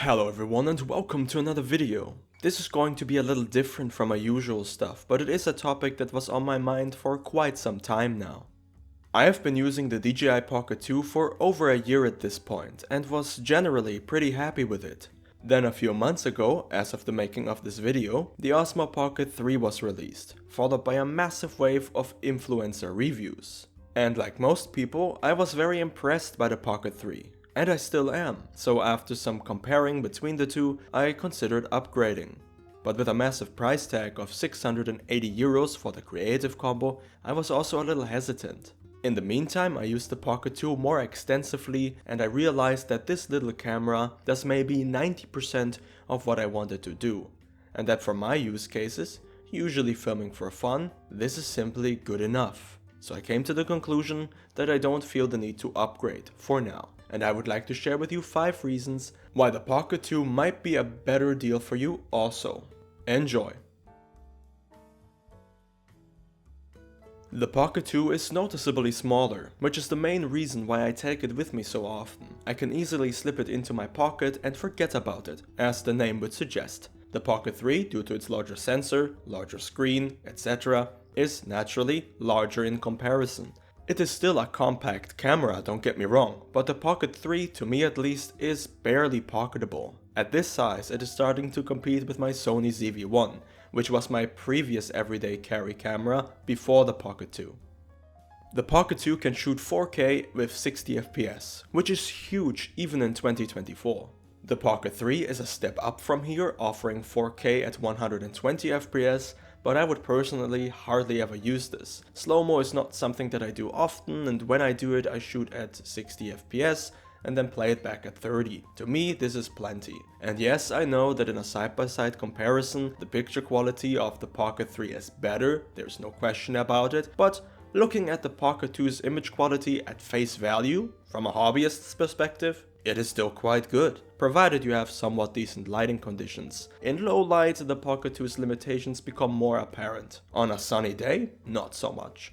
Hello everyone and welcome to another video. This is going to be a little different from my usual stuff, but it is a topic that was on my mind for quite some time now. I have been using the DJI Pocket 2 for over a year at this point and was generally pretty happy with it. Then a few months ago, as of the making of this video, the Osmo Pocket 3 was released, followed by a massive wave of influencer reviews. And like most people, I was very impressed by the Pocket 3. And I still am, so after some comparing between the two, I considered upgrading. But with a massive price tag of 680 euros for the creative combo, I was also a little hesitant. In the meantime, I used the Pocket 2 more extensively and I realized that this little camera does maybe 90% of what I wanted to do. And that for my use cases, usually filming for fun, this is simply good enough. So I came to the conclusion that I don't feel the need to upgrade for now. And I would like to share with you 5 reasons why the Pocket 2 might be a better deal for you also. Enjoy! The Pocket 2 is noticeably smaller, which is the main reason why I take it with me so often. I can easily slip it into my pocket and forget about it, as the name would suggest. The Pocket 3, due to its larger sensor, larger screen, etc., is naturally larger in comparison. It is still a compact camera, don't get me wrong, but the Pocket 3, to me at least, is barely pocketable. At this size, it is starting to compete with my Sony ZV-1, which was my previous everyday carry camera before the Pocket 2. The Pocket 2 can shoot 4K with 60 FPS, which is huge even in 2024. The Pocket 3 is a step up from here, offering 4K at 120 FPS, but I would personally hardly ever use this. Slow-mo is not something that I do often, and when I do it I shoot at 60 FPS and then play it back at 30. To me this is plenty. And yes, I know that in a side-by-side comparison the picture quality of the Pocket 3 is better, there's no question about it, but looking at the Pocket 2's image quality at face value, from a hobbyist's perspective, it is still quite good, provided you have somewhat decent lighting conditions. In low light, the Pocket 2's limitations become more apparent. On a sunny day, not so much.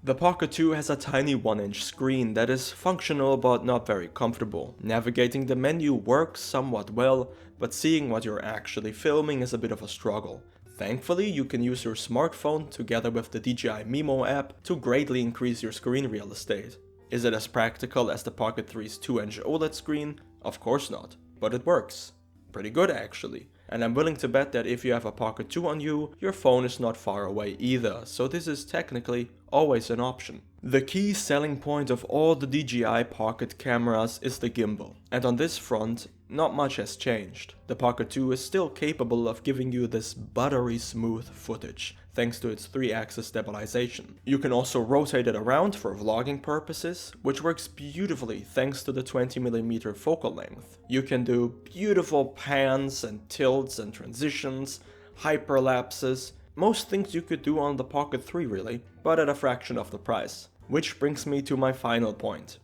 The Pocket 2 has a tiny 1-inch screen that is functional but not very comfortable. Navigating the menu works somewhat well, but seeing what you're actually filming is a bit of a struggle. Thankfully, you can use your smartphone together with the DJI Mimo app to greatly increase your screen real estate. Is it as practical as the Pocket 3's 2-inch OLED screen? Of course not, but it works. Pretty good actually. And I'm willing to bet that if you have a Pocket 2 on you, your phone is not far away either, so this is technically always an option. The key selling point of all the DJI Pocket cameras is the gimbal, and on this front, not much has changed. The Pocket 2 is still capable of giving you this buttery smooth footage, thanks to its 3-axis stabilization. You can also rotate it around for vlogging purposes, which works beautifully thanks to the 20mm focal length. You can do beautiful pans and tilts and transitions, hyperlapses, most things you could do on the Pocket 3 really, but at a fraction of the price. Which brings me to my final point,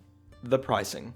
the pricing.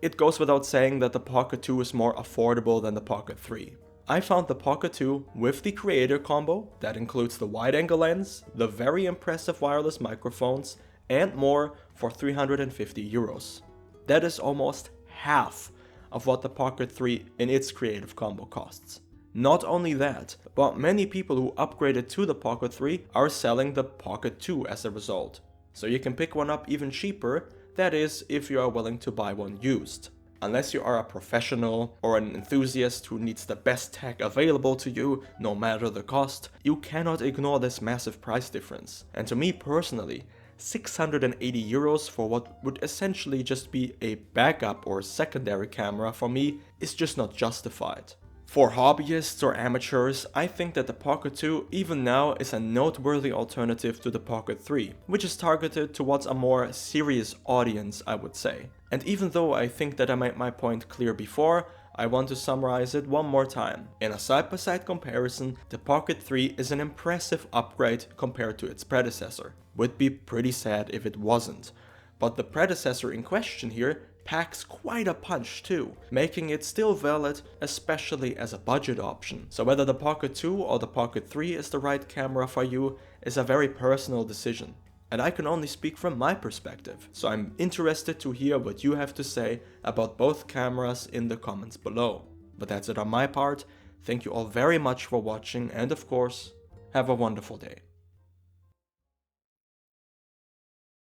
It goes without saying that the Pocket 2 is more affordable than the Pocket 3. I found the Pocket 2 with the creator combo, that includes the wide-angle lens, the very impressive wireless microphones, and more for 350 euros. That is almost half of what the Pocket 3 in its creative combo costs. Not only that, but many people who upgraded to the Pocket 3 are selling the Pocket 2 as a result. So you can pick one up even cheaper, that is, if you are willing to buy one used. Unless you are a professional or an enthusiast who needs the best tech available to you, no matter the cost, you cannot ignore this massive price difference. And to me personally, 680 euros for what would essentially just be a backup or secondary camera for me is just not justified. For hobbyists or amateurs, I think that the Pocket 2 even now is a noteworthy alternative to the Pocket 3, which is targeted towards a more serious audience, I would say. And even though I think that I made my point clear before, I want to summarize it one more time. In a side-by-side comparison, the Pocket 3 is an impressive upgrade compared to its predecessor. Would be pretty sad if it wasn't. But the predecessor in question here packs quite a punch too, making it still valid, especially as a budget option. So whether the Pocket 2 or the Pocket 3 is the right camera for you is a very personal decision. and I can only speak from my perspective, so I'm interested to hear what you have to say about both cameras in the comments below. But that's it on my part. Thank you all very much for watching, and of course, have a wonderful day.